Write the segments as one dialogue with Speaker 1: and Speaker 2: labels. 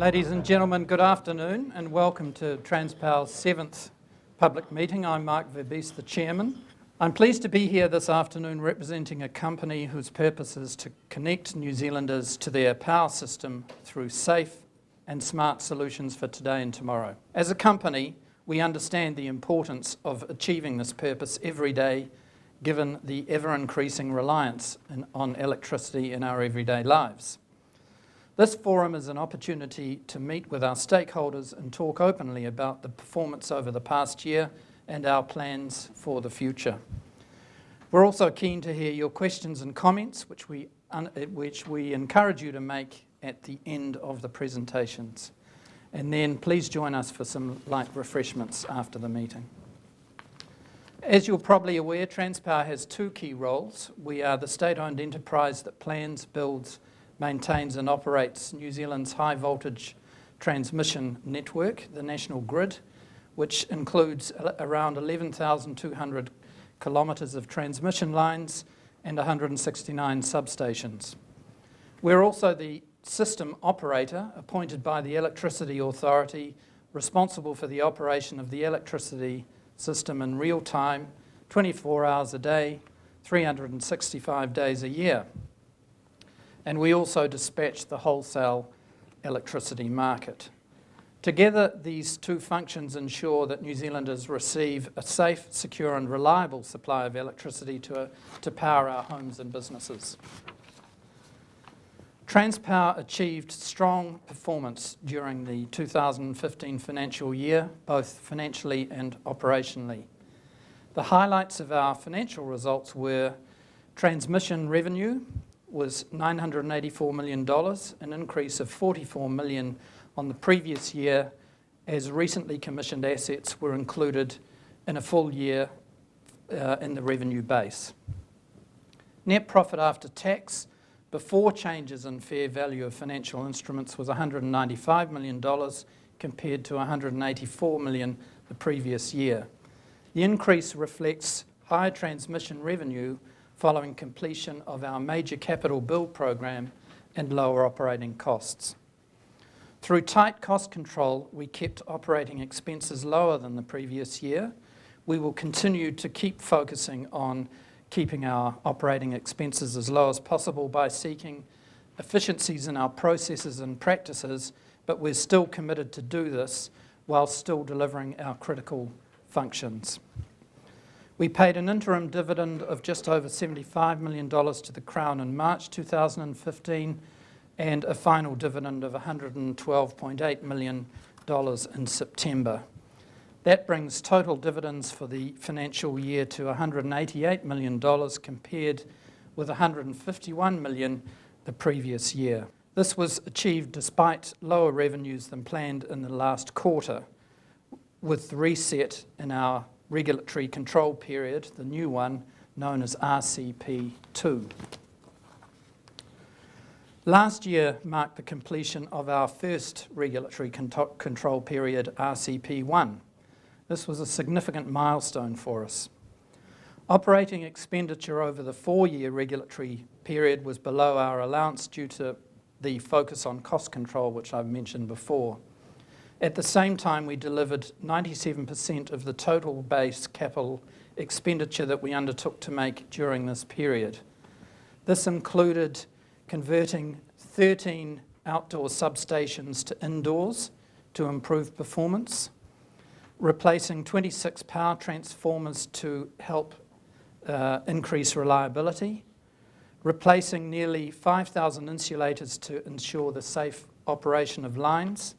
Speaker 1: Ladies and gentlemen, good afternoon and welcome to Transpower's 7th public meeting. I'm Mark Verbies, the chairman. I'm pleased to be here this afternoon representing a company whose purpose is to connect New Zealanders to their power system through safe and smart solutions for today and tomorrow. As a company, we understand the importance of achieving this purpose every day, given the ever-increasing reliance on electricity in our everyday lives. This forum is an opportunity to meet with our stakeholders and talk openly about the performance over the past year and our plans for the future. We're also keen to hear your questions and comments, which we encourage you to make at the end of the presentations. And then please join us for some light refreshments after the meeting. As you're probably aware, Transpower has two key roles. We are the state-owned enterprise that plans, builds, maintains and operates New Zealand's high voltage transmission network, the national grid, which includes around 11,200 kilometres of transmission lines and 169 substations. We're also the system operator appointed by the Electricity Authority, responsible for the operation of the electricity system in real time, 24 hours a day, 365 days a year. And we also dispatch the wholesale electricity market. Together, these two functions ensure that New Zealanders receive a safe, secure and reliable supply of electricity to power our homes and businesses. Transpower achieved strong performance during the 2015 financial year, both financially and operationally. The highlights of our financial results were transmission revenue was $984 million, an increase of $44 million on the previous year, as recently commissioned assets were included in a full year in the revenue base. Net profit after tax before changes in fair value of financial instruments was $195 million compared to $184 million the previous year. The increase reflects higher transmission revenue following completion of our major capital build program and lower operating costs. Through tight cost control, we kept operating expenses lower than the previous year. We will continue to keep focusing on keeping our operating expenses as low as possible by seeking efficiencies in our processes and practices, but we're still committed to do this while still delivering our critical functions. We paid an interim dividend of just over $75 million to the Crown in March 2015 and a final dividend of $112.8 million in September. That brings total dividends for the financial year to $188 million compared with $151 million the previous year. This was achieved despite lower revenues than planned in the last quarter, with the reset in our regulatory control period, the new one known as RCP2. Last year marked the completion of our first regulatory control period, RCP1. This was a significant milestone for us. Operating expenditure over the 4-year regulatory period was below our allowance due to the focus on cost control, which I've mentioned before. At the same time, we delivered 97% of the total base capital expenditure that we undertook to make during this period. This included converting 13 outdoor substations to indoors to improve performance, replacing 26 power transformers to help increase reliability, replacing nearly 5,000 insulators to ensure the safe operation of lines,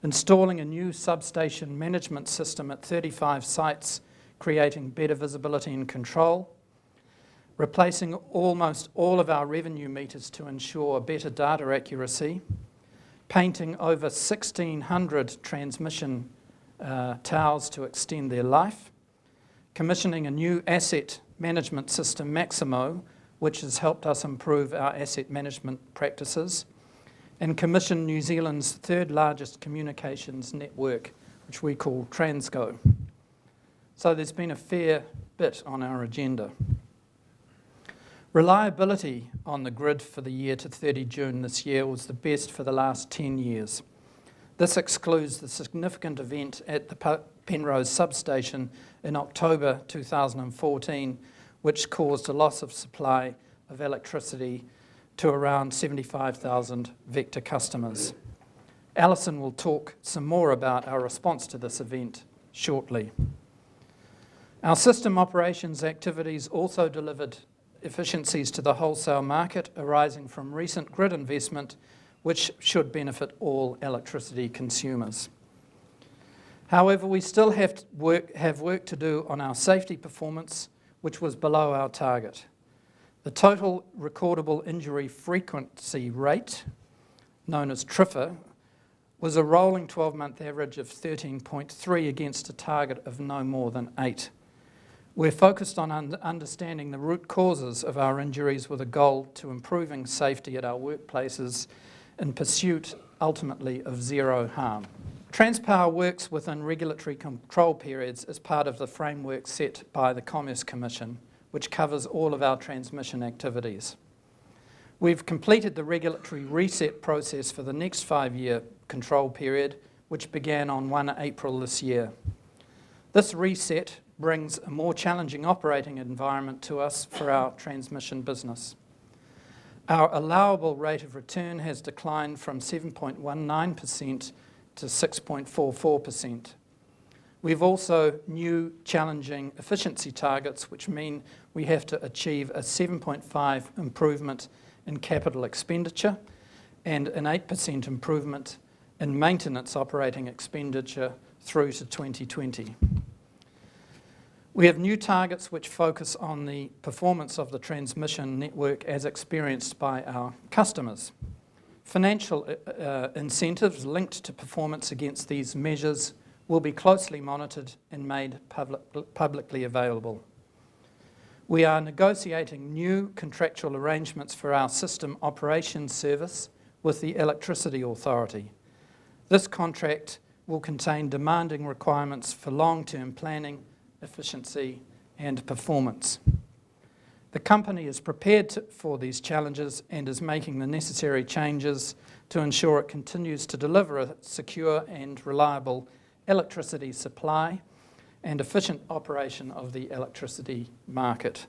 Speaker 1: installing a new substation management system at 35 sites, creating better visibility and control, replacing almost all of our revenue meters to ensure better data accuracy, painting over 1,600 transmission towers to extend their life, commissioning a new asset management system, Maximo, which has helped us improve our asset management practices, and commissioned New Zealand's third largest communications network, which we call Transgo. So there's been a fair bit on our agenda. Reliability on the grid for the year to 30 June this year was the best for the last 10 years. This excludes the significant event at the Penrose substation in October 2014, which caused a loss of supply of electricity to around 75,000 Vector customers. Alison will talk some more about our response to this event shortly. Our system operations activities also delivered efficiencies to the wholesale market arising from recent grid investment, which should benefit all electricity consumers. However, we still have work to do on our safety performance, which was below our target. The total recordable injury frequency rate, known as TRIFR, was a rolling 12-month average of 13.3 against a target of no more than 8. We're focused on understanding the root causes of our injuries with a goal to improving safety at our workplaces in pursuit, ultimately, of zero harm. Transpower works within regulatory control periods as part of the framework set by the Commerce Commission, which covers all of our transmission activities. We've completed the regulatory reset process for the next 5-year control period, which began on 1 April this year. This reset brings a more challenging operating environment to us for our transmission business. Our allowable rate of return has declined from 7.19% to 6.44%. We've also new challenging efficiency targets, which mean we have to achieve a 7.5% improvement in capital expenditure and an 8% improvement in maintenance operating expenditure through to 2020. We have new targets which focus on the performance of the transmission network as experienced by our customers. Financial incentives linked to performance against these measures will be closely monitored and made publicly available. We are negotiating new contractual arrangements for our system operations service with the Electricity Authority. This contract will contain demanding requirements for long-term planning, efficiency and performance. The company is prepared for these challenges and is making the necessary changes to ensure it continues to deliver a secure and reliable electricity supply and efficient operation of the electricity market.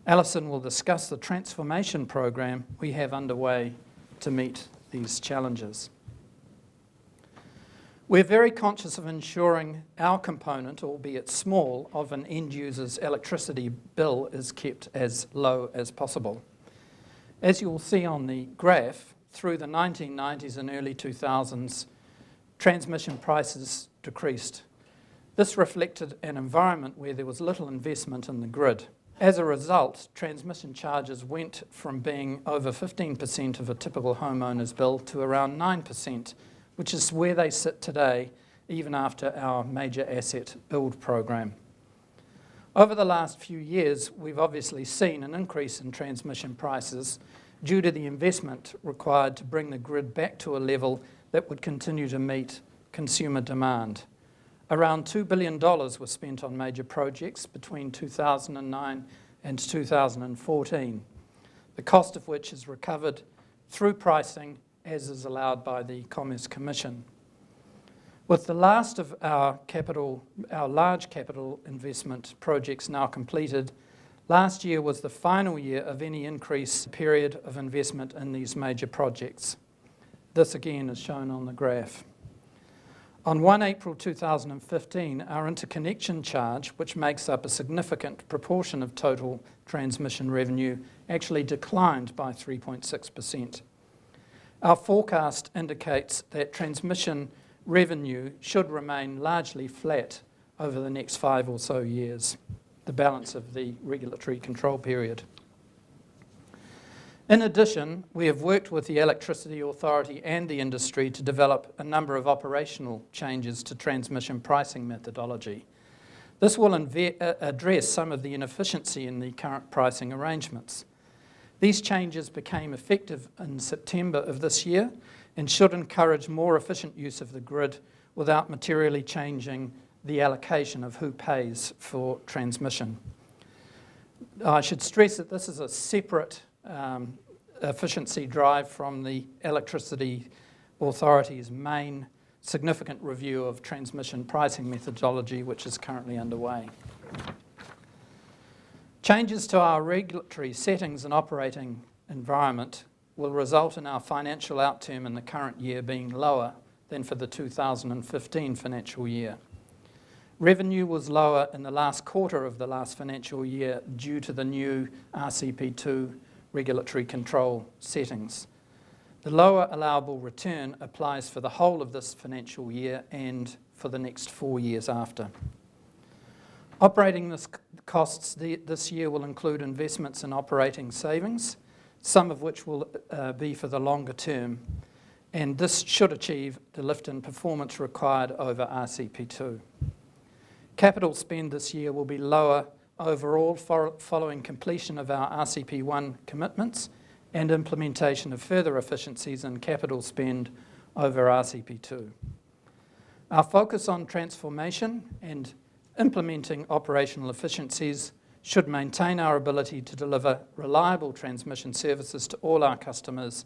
Speaker 1: Alison will discuss the transformation program we have underway to meet these challenges. We're very conscious of ensuring our component, albeit small, of an end user's electricity bill is kept as low as possible. As you will see on the graph, through the 1990s and early 2000s, transmission prices decreased. This reflected an environment where there was little investment in the grid. As a result, transmission charges went from being over 15% of a typical homeowner's bill to around 9%, which is where they sit today, even after our major asset build program. Over the last few years, we've obviously seen an increase in transmission prices due to the investment required to bring the grid back to a level that would continue to meet consumer demand. Around $2 billion was spent on major projects between 2009 and 2014, the cost of which is recovered through pricing as is allowed by the Commerce Commission. With the last of our large capital investment projects now completed, last year was the final year of any increased period of investment in these major projects. This again is shown on the graph. On 1 April 2015, our interconnection charge, which makes up a significant proportion of total transmission revenue, actually declined by 3.6%. Our forecast indicates that transmission revenue should remain largely flat over the next 5 or so years, the balance of the regulatory control period. In addition, we have worked with the Electricity Authority and the industry to develop a number of operational changes to transmission pricing methodology. This will address some of the inefficiency in the current pricing arrangements. These changes became effective in September of this year and should encourage more efficient use of the grid without materially changing the allocation of who pays for transmission. I should stress that this is a separate efficiency drive from the Electricity Authority's main significant review of transmission pricing methodology, which is currently underway. Changes to our regulatory settings and operating environment will result in our financial outturn in the current year being lower than for the 2015 financial year. Revenue was lower in the last quarter of the last financial year due to the new RCP2 regulatory control settings. The lower allowable return applies for the whole of this financial year and for the next 4 years after. Operating costs this year will include investments in operating savings, some of which will be for the longer term, and this should achieve the lift in performance required over RCP2. Capital spend this year will be lower overall following completion of our RCP1 commitments and implementation of further efficiencies in capital spend over RCP2. Our focus on transformation and implementing operational efficiencies should maintain our ability to deliver reliable transmission services to all our customers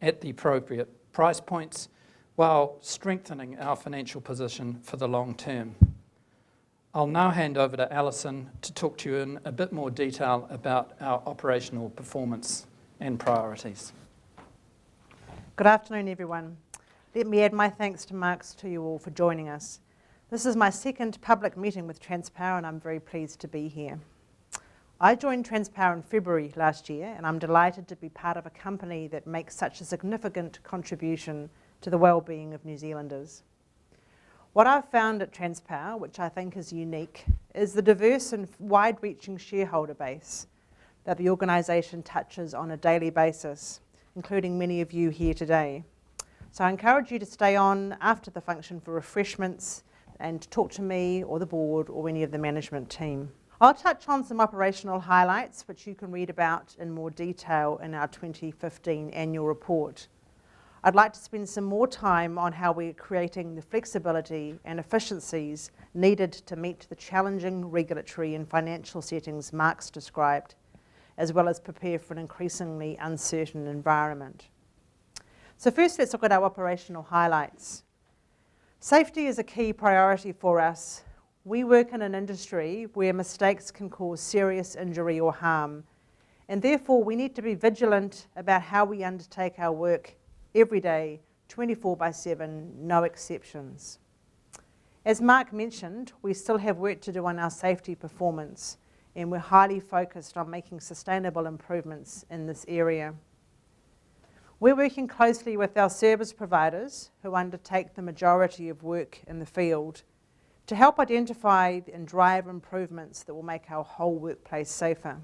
Speaker 1: at the appropriate price points while strengthening our financial position for the long term. I'll now hand over to Alison to talk to you in a bit more detail about our operational performance and priorities.
Speaker 2: Good afternoon, everyone. Let me add my thanks to Mark's to you all for joining us. This is my second public meeting with Transpower and I'm very pleased to be here. I joined Transpower in February last year and I'm delighted to be part of a company that makes such a significant contribution to the well-being of New Zealanders. What I've found at Transpower, which I think is unique, is the diverse and wide-reaching shareholder base that the organisation touches on a daily basis, including many of you here today. So I encourage you to stay on after the function for refreshments and talk to me or the board or any of the management team. I'll touch on some operational highlights which you can read about in more detail in our 2015 annual report. I'd like to spend some more time on how we're creating the flexibility and efficiencies needed to meet the challenging regulatory and financial settings Mark's described, as well as prepare for an increasingly uncertain environment. So first, let's look at our operational highlights. Safety is a key priority for us. We work in an industry where mistakes can cause serious injury or harm, and therefore we need to be vigilant about how we undertake our work every day, 24/7, no exceptions. As Mark mentioned, we still have work to do on our safety performance, and we're highly focused on making sustainable improvements in this area. We're working closely with our service providers who undertake the majority of work in the field to help identify and drive improvements that will make our whole workplace safer.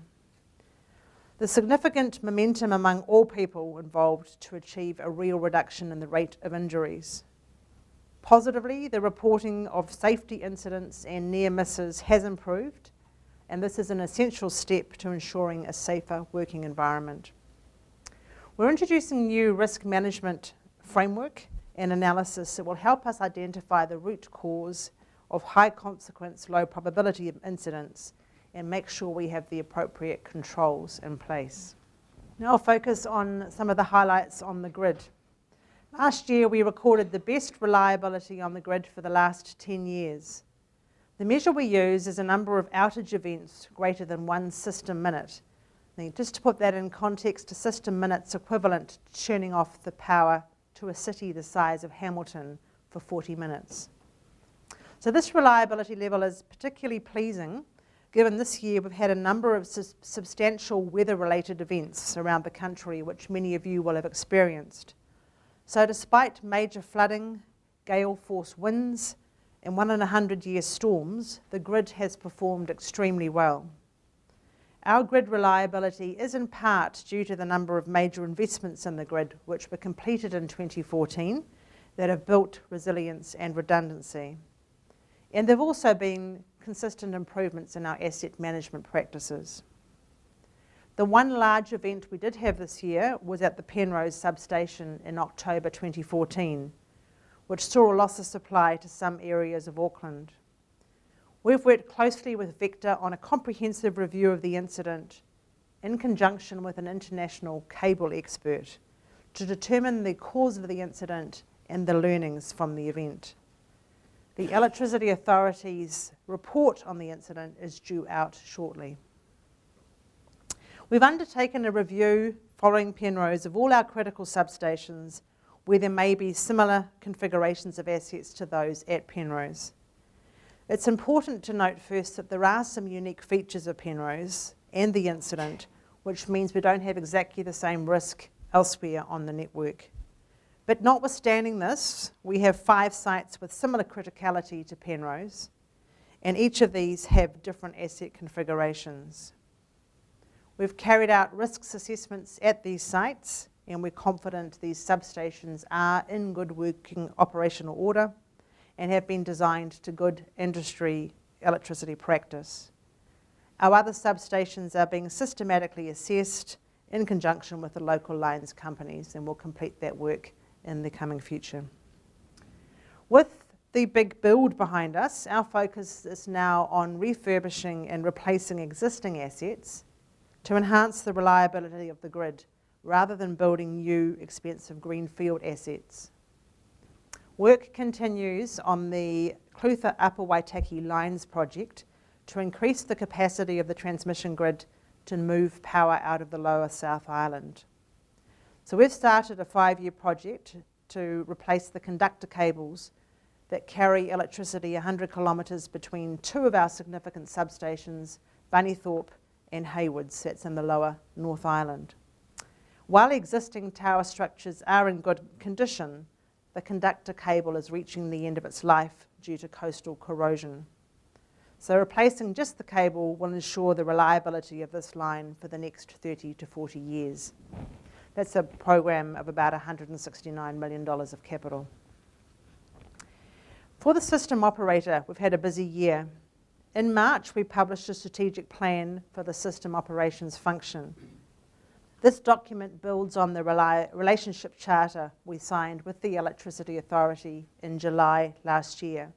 Speaker 2: The significant momentum among all people involved to achieve a real reduction in the rate of injuries. Positively, the reporting of safety incidents and near misses has improved, and this is an essential step to ensuring a safer working environment. We're introducing new risk management framework and analysis that will help us identify the root cause of high consequence, low probability of incidents and make sure we have the appropriate controls in place. Now I'll focus on some of the highlights on the grid. Last year we recorded the best reliability on the grid for the last 10 years. The measure we use is a number of outage events greater than 1 system minute. Now, just to put that in context, a system minute's equivalent to turning off the power to a city the size of Hamilton for 40 minutes. So this reliability level is particularly pleasing given this year we've had a number of substantial weather-related events around the country which many of you will have experienced. So despite major flooding, gale force winds and 1 in 100-year storms, the grid has performed extremely well. Our grid reliability is in part due to the number of major investments in the grid which were completed in 2014 that have built resilience and redundancy. And there have also been consistent improvements in our asset management practices. The one large event we did have this year was at the Penrose substation in October 2014, which saw a loss of supply to some areas of Auckland. We've worked closely with Vector on a comprehensive review of the incident in conjunction with an international cable expert to determine the cause of the incident and the learnings from the event. The Electricity Authority's report on the incident is due out shortly. We've undertaken a review following Penrose of all our critical substations where there may be similar configurations of assets to those at Penrose. It's important to note first that there are some unique features of Penrose and the incident, which means we don't have exactly the same risk elsewhere on the network. But notwithstanding this, we have 5 sites with similar criticality to Penrose, and each of these have different asset configurations. We've carried out risks assessments at these sites, and we're confident these substations are in good working operational order and have been designed to good industry electricity practice. Our other substations are being systematically assessed in conjunction with the local lines companies, and we'll complete that work in the coming future. With the big build behind us, our focus is now on refurbishing and replacing existing assets to enhance the reliability of the grid, rather than building new, expensive greenfield assets. Work continues on the Clutha Upper Waitaki Lines project to increase the capacity of the transmission grid to move power out of the lower South Island. So we've started a 5-year project to replace the conductor cables that carry electricity 100 kilometres between 2 of our significant substations, Bunnythorpe and Haywoods, that's in the lower North Island. While existing tower structures are in good condition, the conductor cable is reaching the end of its life due to coastal corrosion. So replacing just the cable will ensure the reliability of this line for the next 30 to 40 years. That's a program of about $169 million of capital. For the system operator, we've had a busy year. In March, we published a strategic plan for the system operations function. This document builds on the relationship charter we signed with the Electricity Authority in July last year.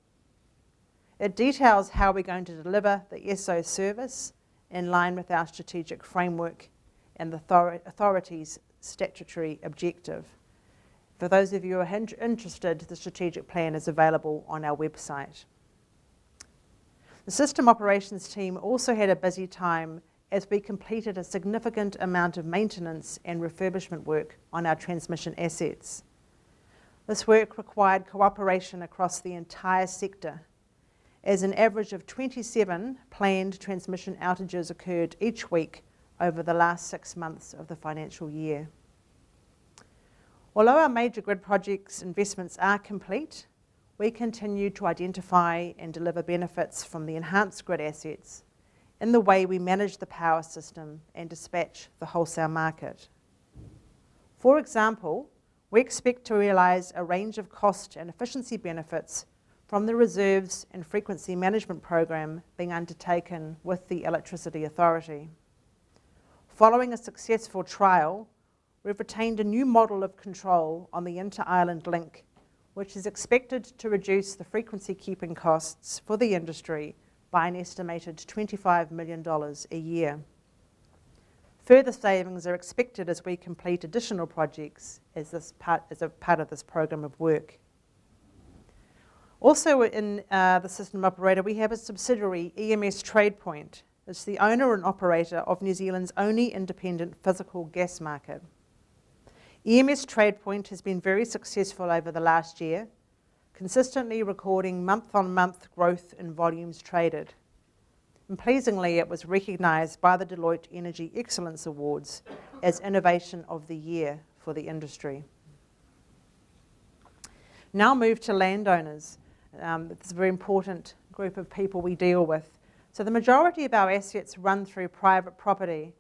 Speaker 2: It details how we're going to deliver the ESO service in line with our strategic framework and the authority's statutory objective. For those of you who are interested, the strategic plan is available on our website. The system operations team also had a busy time as we completed a significant amount of maintenance and refurbishment work on our transmission assets. This work required cooperation across the entire sector, as an average of 27 planned transmission outages occurred each week over the last 6 months of the financial year. Although our major grid projects investments are complete, we continue to identify and deliver benefits from the enhanced grid assets in the way we manage the power system and dispatch the wholesale market. For example, we expect to realise a range of cost and efficiency benefits from the reserves and frequency management program being undertaken with the Electricity Authority. Following a successful trial, we've retained a new model of control on the inter-island link, which is expected to reduce the frequency keeping costs for the industry by an estimated $25 million a year. Further savings are expected as we complete additional projects as a part of this program of work. Also in the system operator, we have a subsidiary, EMS TradePoint. It's the owner and operator of New Zealand's only independent physical gas market. EMS TradePoint has been very successful over the last year, consistently recording month-on-month growth in volumes traded. And pleasingly, it was recognised by the Deloitte Energy Excellence Awards as Innovation of the Year for the industry. Now move to landowners. It's a very important group of people we deal with. So the majority of our assets run through private property,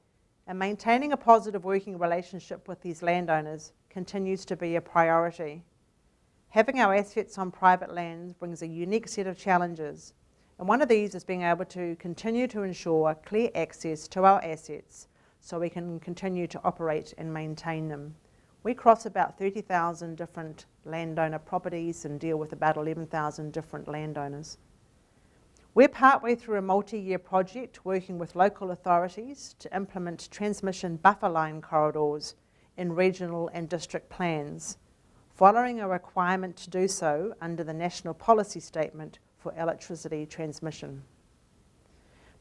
Speaker 2: and maintaining a positive working relationship with these landowners continues to be a priority. Having our assets on private land brings a unique set of challenges, and one of these is being able to continue to ensure clear access to our assets so we can continue to operate and maintain them. We cross about 30,000 different landowner properties and deal with about 11,000 different landowners. We're partway through a multi-year project working with local authorities to implement transmission buffer line corridors in regional and district plans, following a requirement to do so under the National Policy Statement for Electricity Transmission.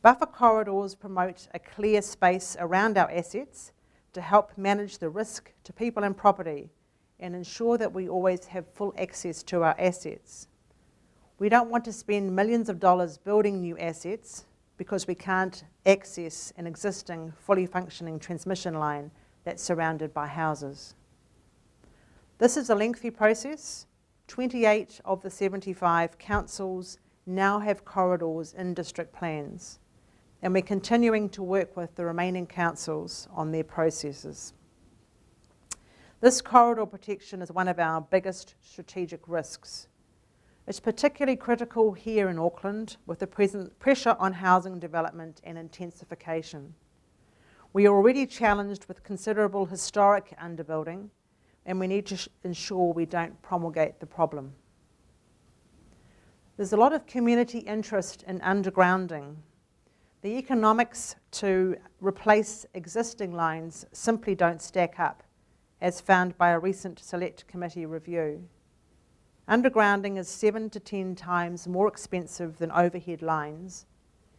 Speaker 2: Buffer corridors promote a clear space around our assets to help manage the risk to people and property and ensure that we always have full access to our assets. We don't want to spend millions of dollars building new assets because we can't access an existing fully functioning transmission line that's surrounded by houses. This is a lengthy process. 28 of the 75 councils now have corridors in district plans, and we're continuing to work with the remaining councils on their processes. This corridor protection is one of our biggest strategic risks. It's particularly critical here in Auckland with the present pressure on housing development and intensification. We are already challenged with considerable historic underbuilding, and we need to ensure we don't promulgate the problem. There's a lot of community interest in undergrounding. The economics to replace existing lines simply don't stack up, as found by a recent Select Committee review. Undergrounding is 7 to 10 times more expensive than overhead lines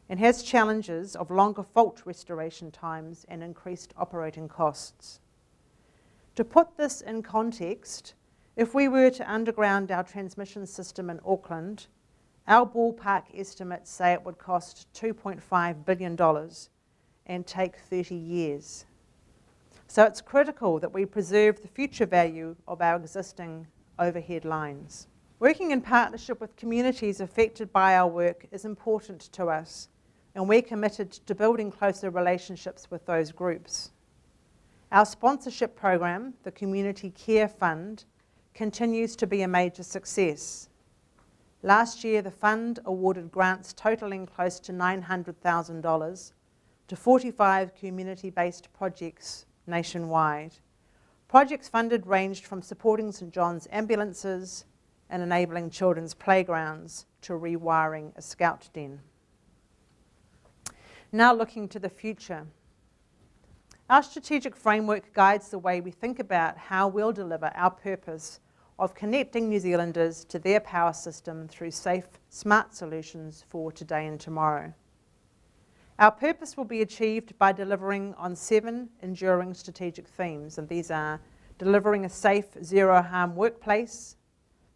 Speaker 2: and has challenges of longer fault restoration times and increased operating costs. To put this in context, if we were to underground our transmission system in Auckland, our ballpark estimates say it would cost $2.5 billion and take 30 years. So it's critical that we preserve the future value of our existing overhead lines. Working in partnership with communities affected by our work is important to us, and we're committed to building closer relationships with those groups. Our sponsorship program, the Community Care Fund, continues to be a major success. Last year, the fund awarded grants totaling close to $900,000 to 45 community-based projects nationwide. Projects funded ranged from supporting St John's ambulances and enabling children's playgrounds to rewiring a scout den. Now looking to the future. Our strategic framework guides the way we think about how we'll deliver our purpose of connecting New Zealanders to their power system through safe, smart solutions for today and tomorrow. Our purpose will be achieved by delivering on 7 enduring strategic themes, and these are delivering a safe, zero-harm workplace,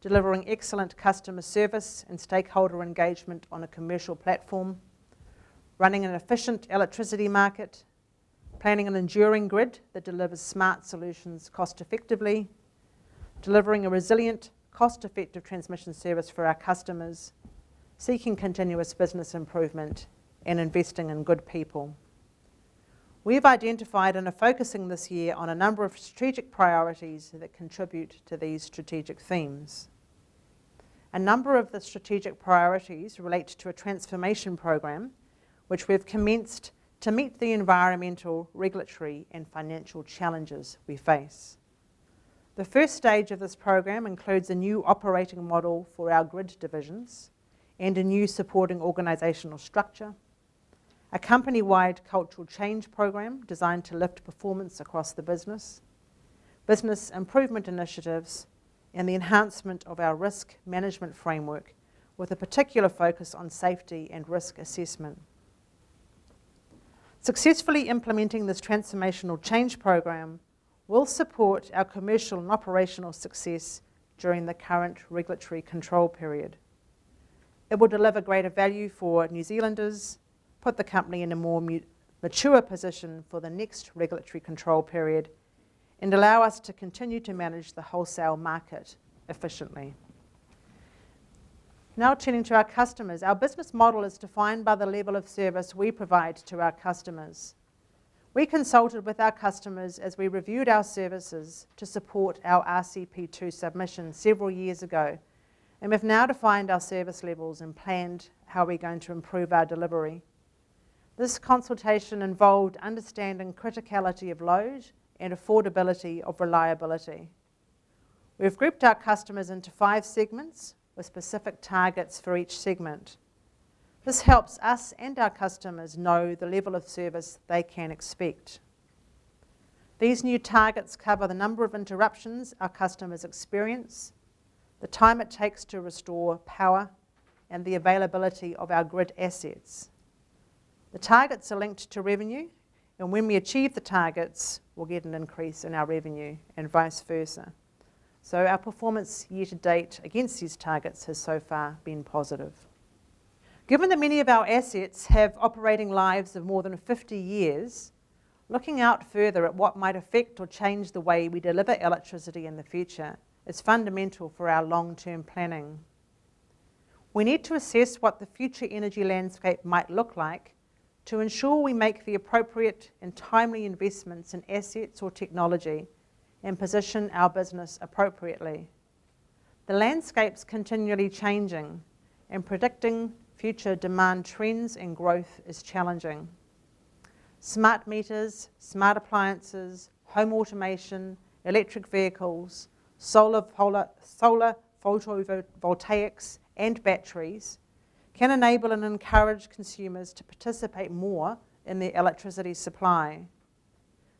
Speaker 2: delivering excellent customer service and stakeholder engagement on a commercial platform, running an efficient electricity market, planning an enduring grid that delivers smart solutions cost-effectively, delivering a resilient, cost-effective transmission service for our customers, seeking continuous business improvement, and investing in good people. We've identified and are focusing this year on a number of strategic priorities that contribute to these strategic themes. A number of the strategic priorities relate to a transformation program which we've commenced to meet the environmental, regulatory and financial challenges we face. The first stage of this program includes a new operating model for our grid divisions and a new supporting organisational structure, a company-wide cultural change program designed to lift performance across the business improvement initiatives, and the enhancement of our risk management framework with a particular focus on safety and risk assessment. Successfully implementing this transformational change program will support our commercial and operational success during the current regulatory control period. It will deliver greater value for New Zealanders, put the company in a more mature position for the next regulatory control period, and allow us to continue to manage the wholesale market efficiently. Now turning to our customers, our business model is defined by the level of service we provide to our customers. We consulted with our customers as we reviewed our services to support our RCP2 submission several years ago, and we've now defined our service levels and planned how we're going to improve our delivery. This consultation involved understanding criticality of load and affordability of reliability. We've grouped our customers into 5 segments with specific targets for each segment. This helps us and our customers know the level of service they can expect. These new targets cover the number of interruptions our customers experience, the time it takes to restore power, and the availability of our grid assets. The targets are linked to revenue, and when we achieve the targets, we'll get an increase in our revenue and vice versa. So our performance year to date against these targets has so far been positive. Given that many of our assets have operating lives of more than 50 years, looking out further at what might affect or change the way we deliver electricity in the future is fundamental for our long-term planning. We need to assess what the future energy landscape might look like to ensure we make the appropriate and timely investments in assets or technology and position our business appropriately. The landscape's continually changing, and predicting future demand trends and growth is challenging. Smart meters, smart appliances, home automation, electric vehicles, solar photovoltaics, and batteries can enable and encourage consumers to participate more in their electricity supply.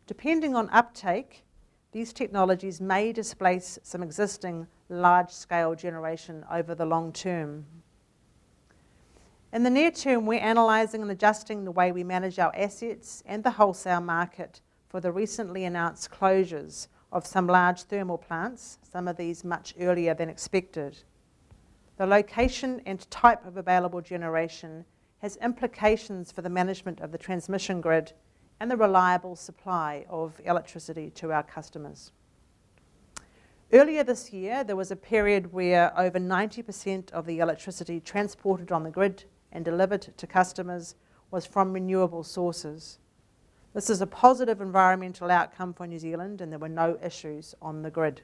Speaker 2: Depending on uptake, these technologies may displace some existing large-scale generation over the long term. In the near term, we're analysing and adjusting the way we manage our assets and the wholesale market for the recently announced closures of some large thermal plants, some of these much earlier than expected. The location and type of available generation has implications for the management of the transmission grid and the reliable supply of electricity to our customers. Earlier this year, there was a period where over 90% of the electricity transported on the grid and delivered to customers was from renewable sources. This is a positive environmental outcome for New Zealand, and there were no issues on the grid.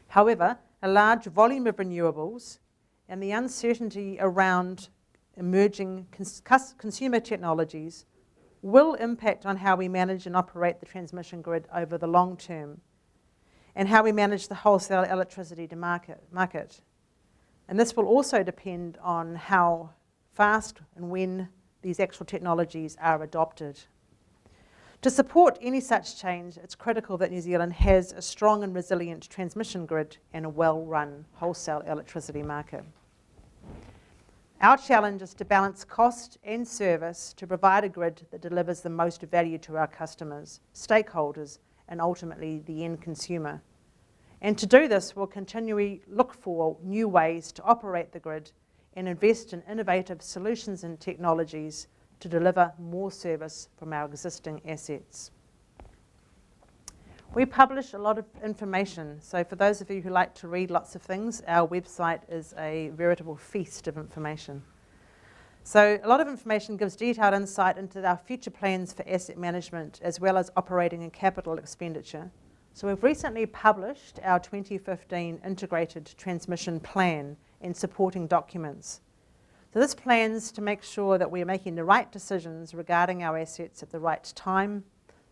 Speaker 2: However, a large volume of renewables and the uncertainty around emerging consumer technologies will impact on how we manage and operate the transmission grid over the long term, and how we manage the wholesale electricity market. And this will also depend on how fast and when these actual technologies are adopted. To support any such change, it's critical that New Zealand has a strong and resilient transmission grid and a well-run wholesale electricity market. Our challenge is to balance cost and service to provide a grid that delivers the most value to our customers, stakeholders, and ultimately the end consumer. And to do this, we'll continually look for new ways to operate the grid and invest in innovative solutions and technologies to deliver more service from our existing assets. We publish a lot of information, so for those of you who like to read lots of things, our website is a veritable feast of information. So a lot of information gives detailed insight into our future plans for asset management as well as operating and capital expenditure. So we've recently published our 2015 Integrated Transmission Plan and supporting documents. So this plans to make sure that we're making the right decisions regarding our assets at the right time,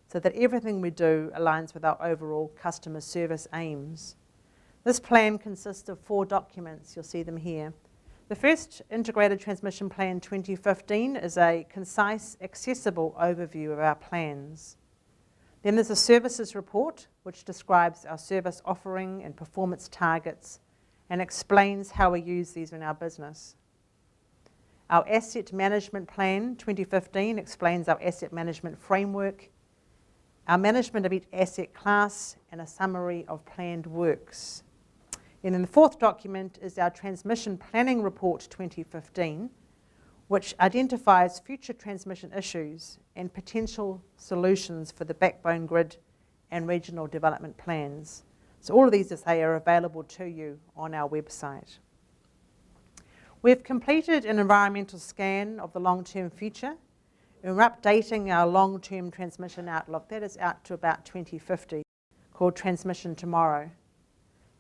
Speaker 2: so that everything we do aligns with our overall customer service aims. This plan consists of 4 documents. You'll see them here. The first, Integrated Transmission Plan 2015, is a concise, accessible overview of our plans. Then there's a services report, which describes our service offering and performance targets and explains how we use these in our business. Our Asset Management Plan 2015 explains our asset management framework, our management of each asset class, and a summary of planned works. And then the 4th document is our Transmission Planning Report 2015, which identifies future transmission issues and potential solutions for the backbone grid and regional development plans. So all of these, as I say, are available to you on our website. We've completed an environmental scan of the long-term future, and we're updating our long-term transmission outlook. That is out to about 2050, called Transmission Tomorrow.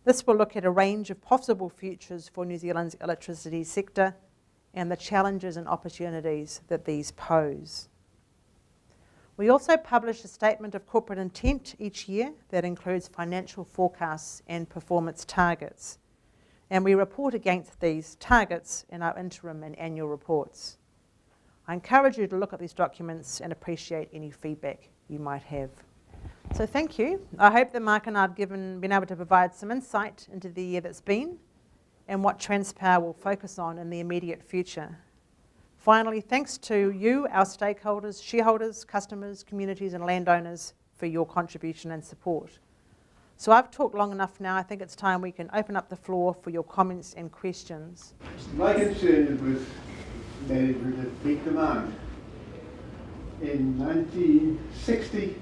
Speaker 2: This will look at a range of possible futures for New Zealand's electricity sector and the challenges and opportunities that these pose. We also publish a statement of corporate intent each year that includes financial forecasts and performance targets. And we report against these targets in our interim and annual reports. I encourage you to look at these documents and appreciate any feedback you might have. So thank you. I hope that Mark and I have been able to provide some insight into the year that's been and what Transpower will focus on in the immediate future. Finally, thanks to you, our stakeholders, shareholders, customers, communities and landowners for your contribution and support. So I've talked long enough now. I think it's time we can open up the floor for your comments and questions.
Speaker 3: My concern is with management of peak demand. In 1960,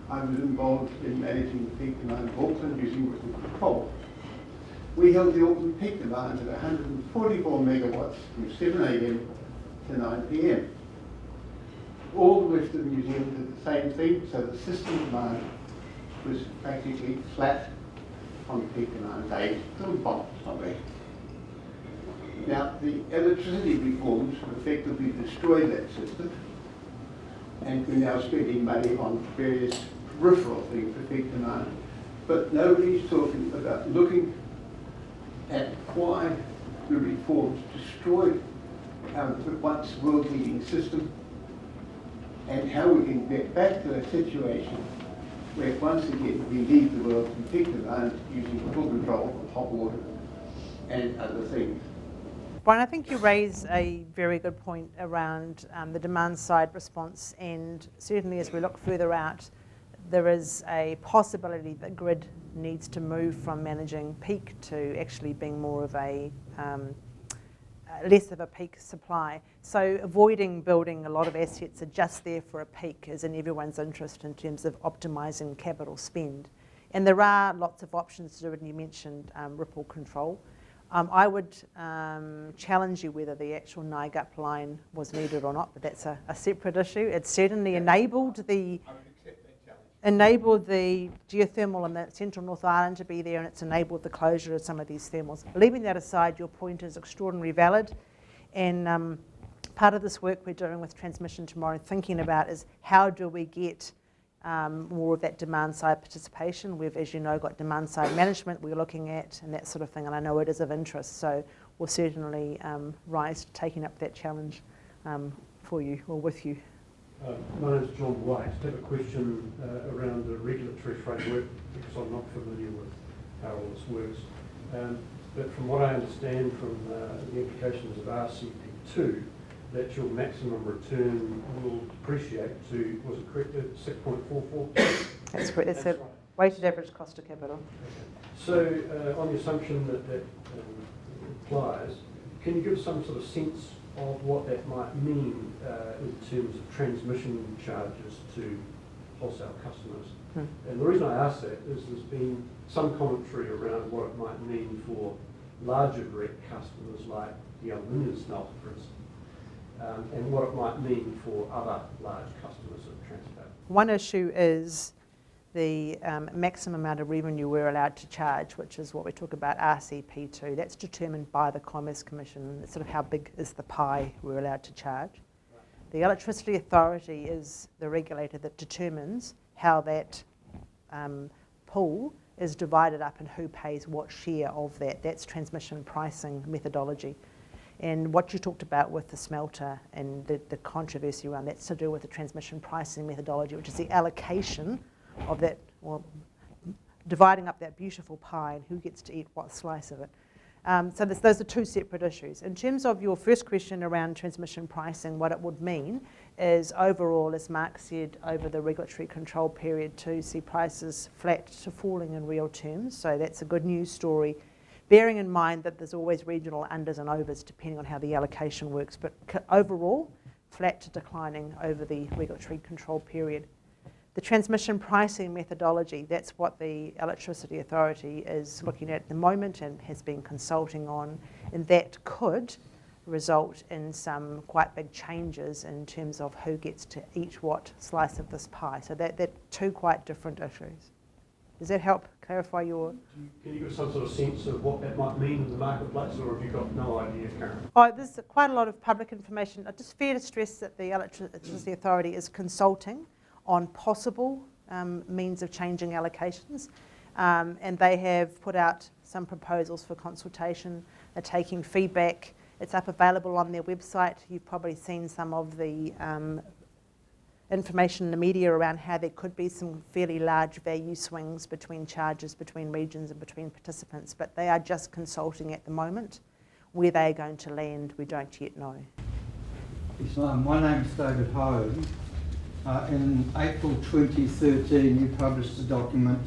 Speaker 3: I was involved in managing the peak demand of Auckland using what we could control. We held the Auckland peak demand at 144 megawatts from 7 a.m. to 9 p.m. All the rest of New Zealand did the same thing, so the system demand was practically flat on peak demand days till bottom somewhere. Now, the electricity reforms effectively destroyed that system, and we're now spending money on various peripheral things for peak demand. But nobody's talking about looking at why the reforms destroyed our once world-leading system and how we can get back to a situation where once again we lead the world from peak demand using full control of hot water and other things.
Speaker 2: Brian, I think you raise a very good point around the demand side response, and certainly as we look further out, there is a possibility that grid needs to move from managing peak to actually being more of a less of a peak supply. So avoiding building a lot of assets are just there for a peak is in everyone's interest in terms of optimising capital spend. And there are lots of options to do it, and you mentioned ripple control. I would challenge you whether the actual NIGUP line was needed or not, but that's a separate issue. It certainly enabled the geothermal in the central North Island to be there, and it's enabled the closure of some of these thermals. Leaving that aside, your point is extraordinarily valid, and part of this work we're doing with Transmission tomorrow, thinking about is how do we get more of that demand side participation. We've, as you know, got demand side management we're looking at and that sort of thing, and I know it is of interest, so we'll certainly rise to taking up that challenge for you or with you.
Speaker 4: My name is John White. I have a question around the regulatory framework because I'm not familiar with how all this works. But from what I understand from the implications of RCP2, that your maximum return will depreciate to, was it correct, 6.44?
Speaker 2: That's correct. That's a weighted average cost of capital.
Speaker 4: Okay. So on the assumption that that applies, can you give some sort of sense of what that might mean in terms of transmission charges to wholesale customers? And the reason I ask that is there's been some commentary around what it might mean for larger direct customers like the aluminium smelter, for instance, and what it might mean for other large customers of Transpower.
Speaker 2: One issue is the maximum amount of revenue we're allowed to charge, which is what we talk about RCP2. That's determined by the Commerce Commission. It's sort of how big is the pie we're allowed to charge. Right. The Electricity Authority is the regulator that determines how that pool is divided up and who pays what share of that. That's transmission pricing methodology. And what you talked about with the smelter and the controversy around that's to do with the transmission pricing methodology, which is the allocation of that, well, dividing up that beautiful pie and who gets to eat what slice of it. So those are two separate issues. In terms of your first question around transmission pricing, what it would mean is overall, as Mark said, over the regulatory control period to see prices flat to falling in real terms. So that's a good news story, bearing in mind that there's always regional unders and overs depending on how the allocation works. But overall, flat to declining over the regulatory control period. The transmission pricing methodology, that's what the Electricity Authority is looking at the moment and has been consulting on, and that could result in some quite big changes in terms of who gets to eat what slice of this pie. So they're two quite different issues. Does that help clarify your...
Speaker 4: Can you give some sort of sense of what that might mean in the marketplace, or have you got no idea currently?
Speaker 2: Oh, there's quite a lot of public information. Just fair to stress that the Electricity Authority is consulting on possible means of changing allocations, and they have put out some proposals for consultation. They're taking feedback. It's up available on their website. You've probably seen some of the information in the media around how there could be some fairly large value swings between charges, between regions and between participants, but they are just consulting at the moment. Where they are going to land, we don't yet know.
Speaker 5: My name's David Hone. In April 2013 you published a document,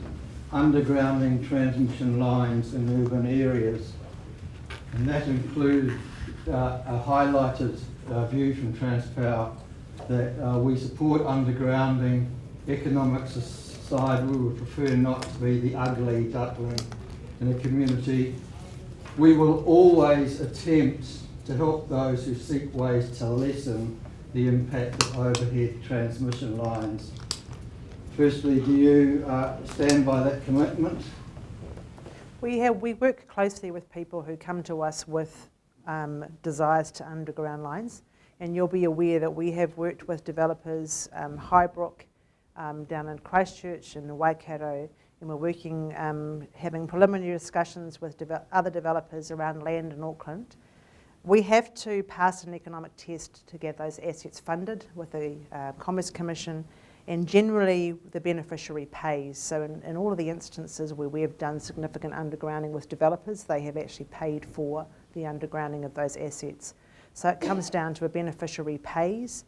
Speaker 5: Undergrounding Transmission Lines in Urban Areas, and that included a highlighted view from Transpower that we support undergrounding. Economics aside, we would prefer not to be the ugly duckling in a community. We will always attempt to help those who seek ways to lessen the impact of overhead transmission lines. Firstly, do you stand by that commitment?
Speaker 2: We work closely with people who come to us with desires to underground lines, and you'll be aware that we have worked with developers, Highbrook, down in Christchurch and Waikato, and we're working, having preliminary discussions with other developers around land in Auckland. We have to pass an economic test to get those assets funded with the Commerce Commission, and generally the beneficiary pays. So in all of the instances where we have done significant undergrounding with developers, they have actually paid for the undergrounding of those assets. So it comes down to a beneficiary pays.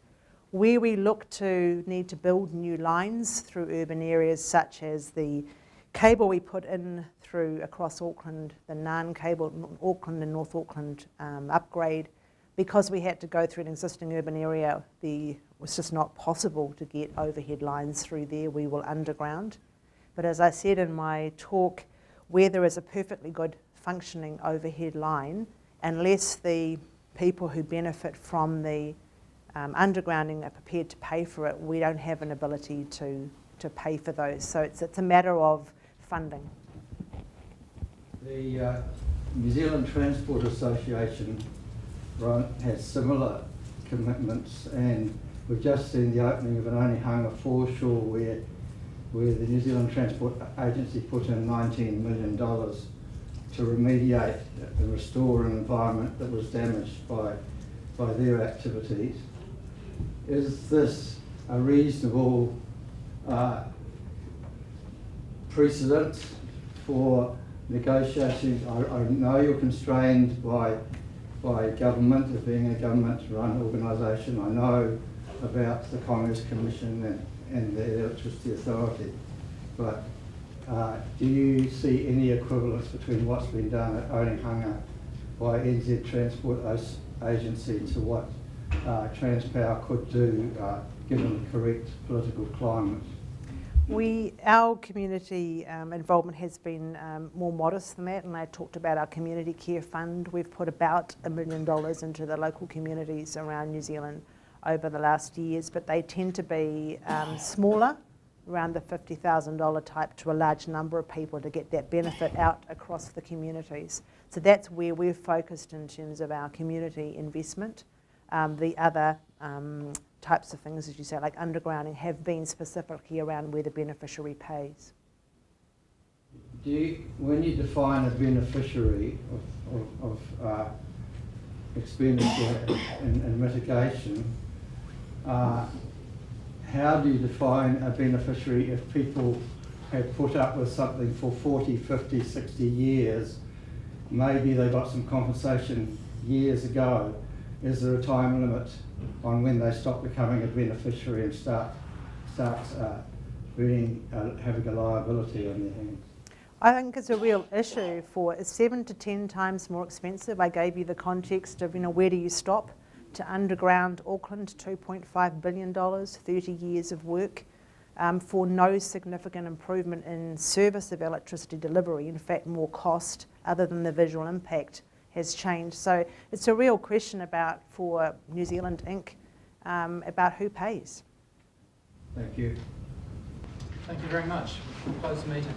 Speaker 2: Where we look to need to build new lines through urban areas, such as the cable we put in through across Auckland, the NAN cable, Auckland and North Auckland upgrade, because we had to go through an existing urban area, it was just not possible to get overhead lines through there. We will underground. But as I said in my talk, where there is a perfectly good functioning overhead line, unless the people who benefit from the undergrounding are prepared to pay for it, we don't have an ability to pay for those. So it's a matter of funding.
Speaker 5: The New Zealand Transport Association has similar commitments, and we've just seen the opening of an Onehunga foreshore where the New Zealand Transport Agency put in $19 million to remediate and restore an environment that was damaged by their activities. Is this a reasonable precedent for negotiations? I know you're constrained by government, as being a government-run organisation. I know about the Commerce Commission and the Electricity Authority, but do you see any equivalence between what's been done at Onehunga by NZ Transport Agency to what Transpower could do given the correct political climate?
Speaker 2: Our community involvement has been more modest than that, and I talked about our community care fund. We've put about $1 million into the local communities around New Zealand over the last years, but they tend to be smaller, around the $50,000 type, to a large number of people to get that benefit out across the communities. So that's where we're focused in terms of our community investment. The other types of things, as you say, like undergrounding, have been specifically around where the beneficiary pays.
Speaker 5: When you define a beneficiary of expenditure and mitigation, how do you define a beneficiary if people have put up with something for 40, 50, 60 years? Maybe they got some compensation years ago. Is there a time limit on when they stop becoming a beneficiary and start having a liability on their hands?
Speaker 2: I think it's a real issue. It's 7 to 10 times more expensive. I gave you the context of, where do you stop? To underground Auckland, $2.5 billion, 30 years of work, for no significant improvement in service of electricity delivery. In fact, more cost, other than the visual impact, has changed. So it's a real question for New Zealand Inc. About who pays.
Speaker 5: Thank you.
Speaker 1: Thank you very much. We'll close the meeting.